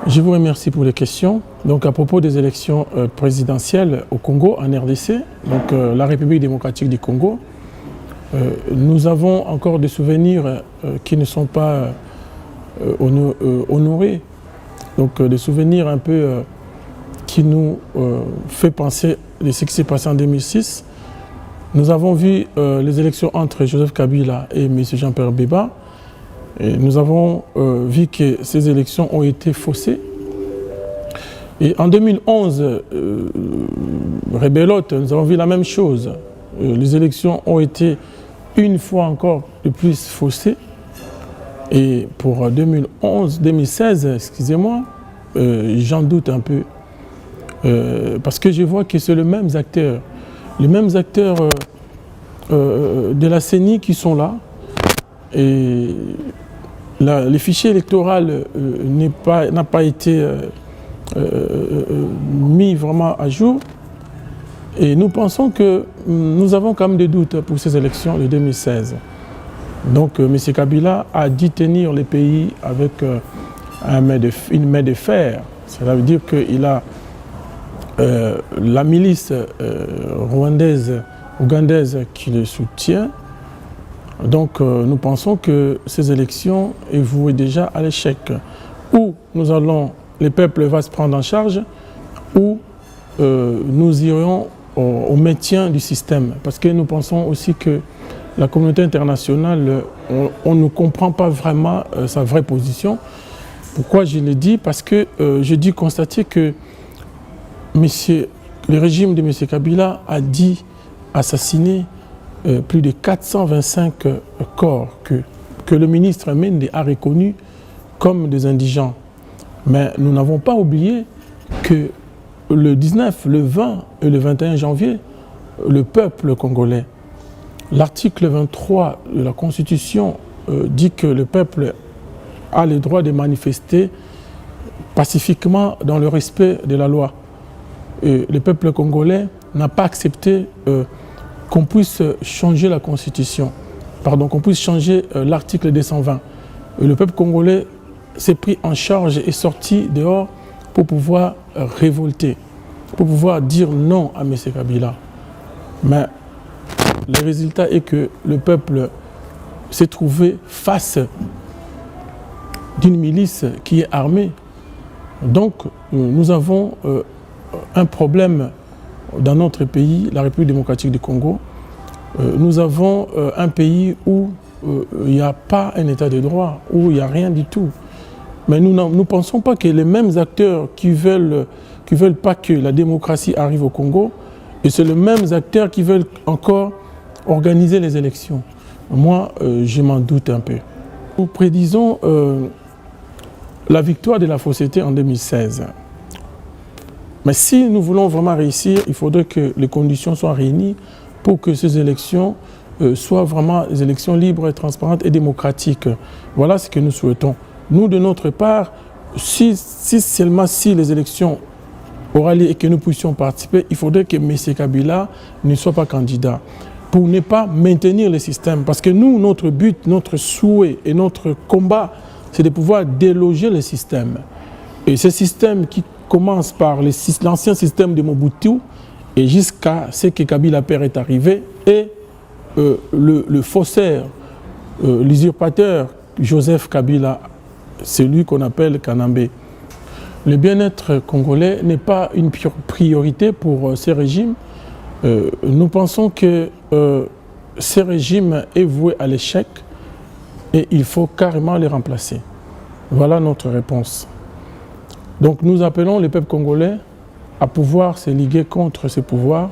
Je vous remercie pour les questions. Donc, à propos des élections présidentielles au Congo, en RDC, donc la République démocratique du Congo, nous avons encore des souvenirs qui ne sont pas honorés. Donc, des souvenirs un peu qui nous fait penser à ce qui s'est passé en 2006. Nous avons vu les élections entre Joseph Kabila et M. Jean-Pierre Bemba. Et nous avons vu que ces élections ont été faussées. Et en 2011, Rebelote, nous avons vu la même chose. Les élections ont été une fois encore de plus faussées. Et pour 2016, excusez-moi, j'en doute un peu. Parce que je vois que c'est les mêmes acteurs de la CENI qui sont là. Et le fichier électoral n'a pas été mis vraiment à jour. Et nous pensons que nous avons quand même des doutes pour ces élections de 2016. Donc M. Kabila a dit tenir le pays avec une main de fer. Cela veut dire qu'il a la milice ougandaise qui le soutient. Donc nous pensons que ces élections est vouée déjà à l'échec. Ou le peuple va se prendre en charge, ou nous irons au maintien du système. Parce que nous pensons aussi que la communauté internationale, on ne comprend pas vraiment sa vraie position. Pourquoi je le dis? Parce que je dis constater que le régime de M. Kabila a dit assassiner plus de 425 corps que le ministre Mende a reconnus comme des indigents. Mais nous n'avons pas oublié que le 19, le 20 et le 21 janvier, le peuple congolais, l'article 23 de la Constitution dit que le peuple a le droit de manifester pacifiquement dans le respect de la loi. Et le peuple congolais n'a pas accepté qu'on puisse changer la Constitution, qu'on puisse changer l'article 220. Et le peuple congolais s'est pris en charge et sorti dehors pour pouvoir révolter, pour pouvoir dire non à M. Kabila. Mais le résultat est que le peuple s'est trouvé face d'une milice qui est armée. Donc nous avons un problème dans notre pays, la République démocratique du Congo. Nous avons un pays où il n'y a pas un état de droit, où il n'y a rien du tout. Mais nous ne pensons pas que les mêmes acteurs qui veulent pas que la démocratie arrive au Congo, et c'est les mêmes acteurs qui veulent encore organiser les élections. Moi, je m'en doute un peu. Nous prédisons la victoire de la fausseté en 2016. Mais si nous voulons vraiment réussir, il faudrait que les conditions soient réunies pour que ces élections soient vraiment des élections libres, transparentes et démocratiques. Voilà ce que nous souhaitons. Nous, de notre part, seulement si les élections aura lieu et que nous puissions participer, il faudrait que M. Kabila ne soit pas candidat pour ne pas maintenir le système. Parce que nous, notre but, notre souhait et notre combat, c'est de pouvoir déloger le système. Et ce système qui commence par l'ancien système de Mobutu et jusqu'à ce que Kabila père est arrivé et le faussaire, l'usurpateur Joseph Kabila, celui qu'on appelle Kanambe. Le bien-être congolais n'est pas une priorité pour ces régimes. Nous pensons que ces régimes est voué à l'échec et il faut carrément les remplacer. Voilà notre réponse. Donc nous appelons le peuple congolais à pouvoir se liguer contre ce pouvoir.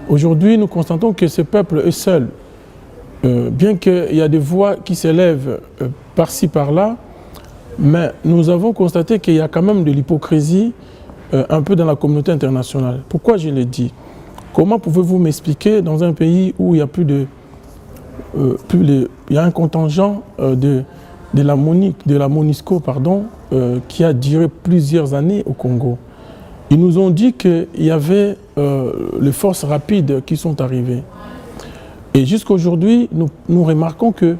Aujourd'hui, nous constatons que ce peuple est seul. Bien qu'il y a des voix qui s'élèvent par-ci, par-là, mais nous avons constaté qu'il y a quand même de l'hypocrisie un peu dans la communauté internationale. Pourquoi je l'ai dit? Comment pouvez-vous m'expliquer dans un pays où il y a il y a un contingent de la MONUSCO, qui a duré plusieurs années au Congo? Ils nous ont dit qu'il y avait les forces rapides qui sont arrivées. Et jusqu'à aujourd'hui, nous remarquons qu'il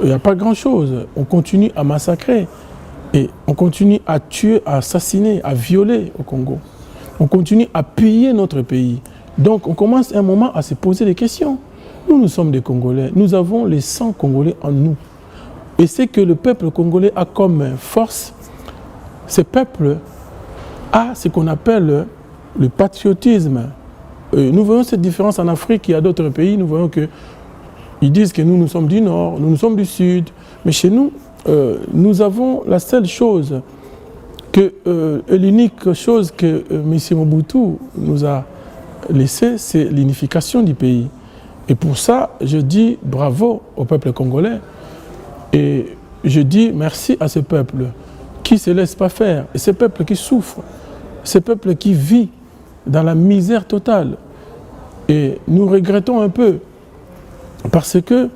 n'y a pas grand-chose. On continue à massacrer. Et on continue à tuer, à assassiner, à violer au Congo. On continue à piller notre pays. Donc on commence un moment à se poser des questions. Nous sommes des Congolais. Nous avons les 100 Congolais en nous. Et ce que le peuple congolais a comme force, ce peuple a ce qu'on appelle le patriotisme. Nous voyons cette différence en Afrique. Il y a d'autres pays, nous voyons qu'ils disent que nous sommes du Nord, nous sommes du Sud. Mais chez nous, nous avons la seule chose, l'unique chose que M. Mobutu nous a laissée, c'est l'unification du pays. Et pour ça, je dis bravo au peuple congolais. Et je dis merci à ce peuple qui ne se laisse pas faire. Et ce peuple qui souffre, ce peuple qui vit dans la misère totale. Et nous regrettons un peu parce que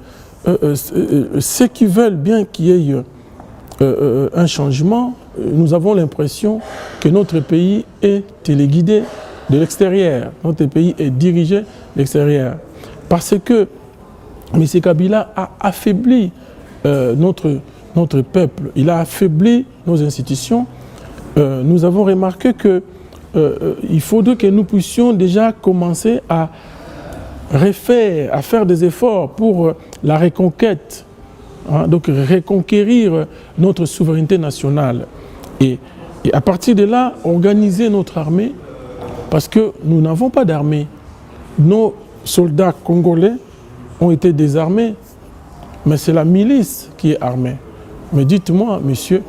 ceux qui veulent bien qu'il y ait un changement, nous avons l'impression que notre pays est téléguidé de l'extérieur. Notre pays est dirigé de l'extérieur. Parce que M. Kabila a affaibli notre peuple, il a affaibli nos institutions. Nous avons remarqué qu'il faudrait que nous puissions déjà commencer à refaire, à faire des efforts pour la reconquête, hein, donc reconquérir notre souveraineté nationale. Et à partir de là, organiser notre armée, parce que nous n'avons pas d'armée. Nos soldats congolais ont été désarmés, mais c'est la milice qui est armée. Mais dites-moi, monsieur,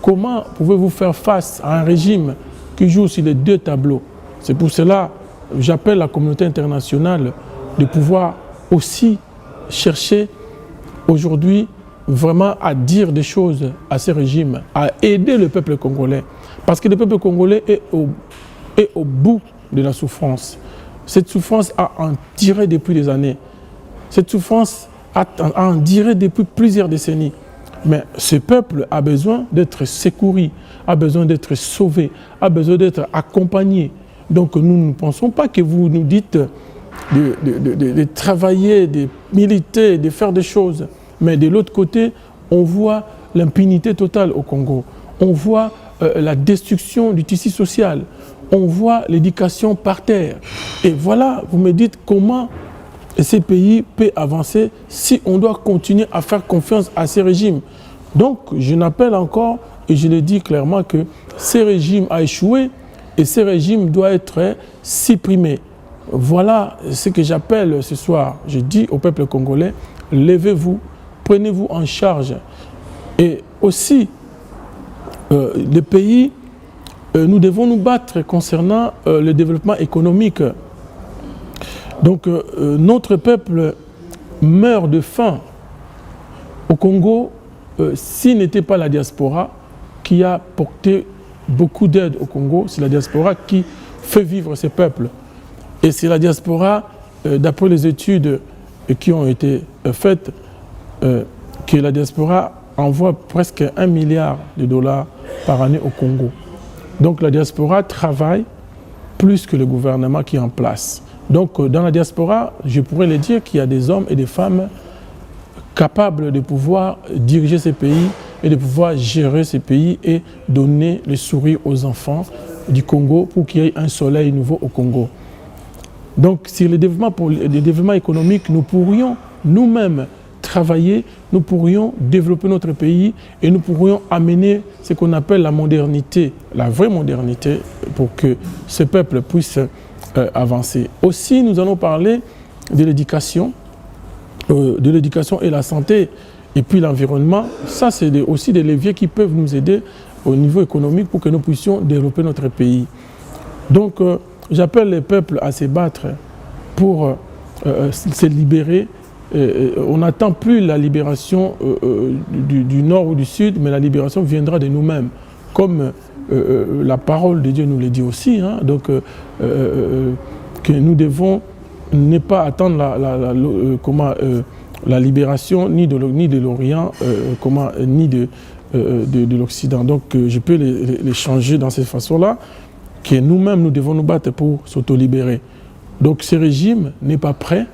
comment pouvez-vous faire face à un régime qui joue sur les deux tableaux? C'est pour cela que j'appelle la communauté internationale de pouvoir aussi chercher aujourd'hui vraiment à dire des choses à ce régime, à aider le peuple congolais. Parce que le peuple congolais est au bout de la souffrance. Cette souffrance a en tiré depuis des années. Cette souffrance a en tiré depuis plusieurs décennies. Mais ce peuple a besoin d'être secouru, a besoin d'être sauvé, a besoin d'être accompagné. Donc nous ne pensons pas que vous nous dites de travailler, de militer, de faire des choses. Mais de l'autre côté, on voit l'impunité totale au Congo. On voit la destruction du tissu social. On voit l'éducation par terre. Et voilà, vous me dites comment ces pays peuvent avancer si on doit continuer à faire confiance à ces régimes. Donc, je n'appelle encore, et je le dis clairement, que ces régimes ont échoué et ces régimes doivent être supprimés. Voilà ce que j'appelle ce soir. Je dis au peuple congolais, levez-vous, prenez-vous en charge. Et aussi, les pays, nous devons nous battre concernant le développement économique. Donc, notre peuple meurt de faim. Au Congo, s'il n'était pas la diaspora qui a porté beaucoup d'aide au Congo, c'est la diaspora qui fait vivre ces peuples. Et c'est la diaspora, d'après les études qui ont été faites, que la diaspora envoie presque 1 milliard de dollars par année au Congo. Donc la diaspora travaille plus que le gouvernement qui est en place. Donc dans la diaspora, je pourrais le dire qu'il y a des hommes et des femmes capables de pouvoir diriger ces pays et de pouvoir gérer ces pays et donner le sourire aux enfants du Congo pour qu'il y ait un soleil nouveau au Congo. Donc sur le développement économique, nous pourrions nous-mêmes travailler, nous pourrions développer notre pays et nous pourrions amener ce qu'on appelle la modernité, la vraie modernité, pour que ce peuple puisse avancer. Aussi, nous allons parler de l'éducation et la santé, et puis l'environnement. Ça, c'est aussi des leviers qui peuvent nous aider au niveau économique pour que nous puissions développer notre pays. Donc, j'appelle les peuples à se battre pour se libérer. On n'attend plus la libération du nord ou du sud, mais la libération viendra de nous-mêmes, comme la parole de Dieu nous le dit aussi. Hein, donc, que nous devons ne pas attendre la libération ni de l'Orient, ni de l'Occident. Donc, je peux les changer dans cette façon-là, que nous-mêmes, nous devons nous battre pour s'auto-libérer. Donc, ce régime n'est pas prêt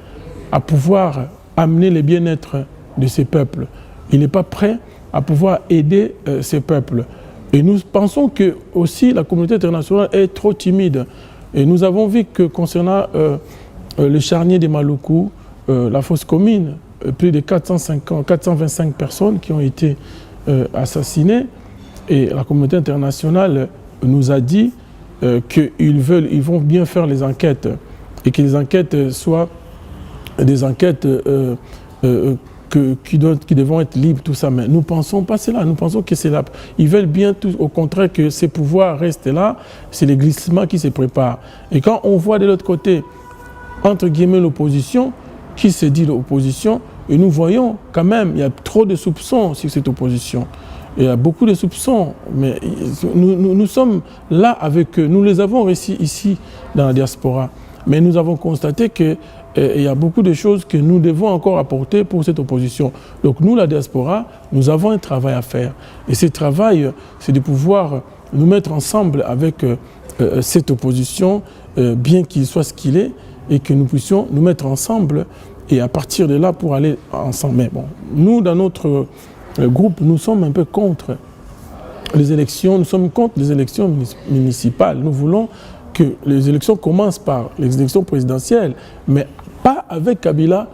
à pouvoir amener le bien-être de ces peuples. Il n'est pas prêt à pouvoir aider ces peuples. Et nous pensons que aussi la communauté internationale est trop timide. Et nous avons vu que concernant le charnier des Maluku, la fosse commune, plus de 425 personnes qui ont été assassinées. Et la communauté internationale nous a dit qu'ils vont bien faire les enquêtes et que les enquêtes soient des enquêtes qui devront être libres, tout ça. Mais nous ne pensons pas cela. Nous pensons que c'est là. Ils veulent bien, au contraire, que ces pouvoirs restent là. C'est les glissements qui se préparent. Et quand on voit de l'autre côté, entre guillemets, l'opposition, qui se dit l'opposition, et nous voyons quand même, il y a trop de soupçons sur cette opposition. Il y a beaucoup de soupçons, mais nous sommes là avec eux. Nous les avons réussi ici dans la diaspora. Mais nous avons constaté qu'il y a beaucoup de choses que nous devons encore apporter pour cette opposition. Donc nous, la diaspora, nous avons un travail à faire. Et ce travail, c'est de pouvoir nous mettre ensemble avec cette opposition, bien qu'il soit ce qu'il est, et que nous puissions nous mettre ensemble et à partir de là pour aller ensemble. Mais bon, nous, dans notre groupe, nous sommes un peu contre les élections, nous sommes contre les élections municipales. Nous voulons que les élections commencent par les élections présidentielles, mais pas avec Kabila.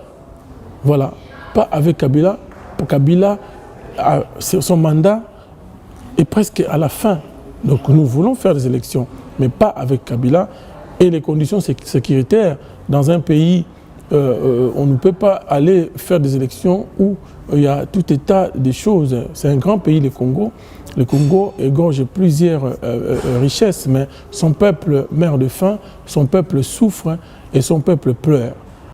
Voilà, pas avec Kabila. Kabila, son mandat est presque à la fin. Donc nous voulons faire des élections, mais pas avec Kabila. Et les conditions sécuritaires dans un pays, on ne peut pas aller faire des élections où il y a tout état des choses. C'est un grand pays, le Congo. Le Congo égorge plusieurs richesses, mais son peuple meurt de faim, son peuple souffre et son peuple pleure.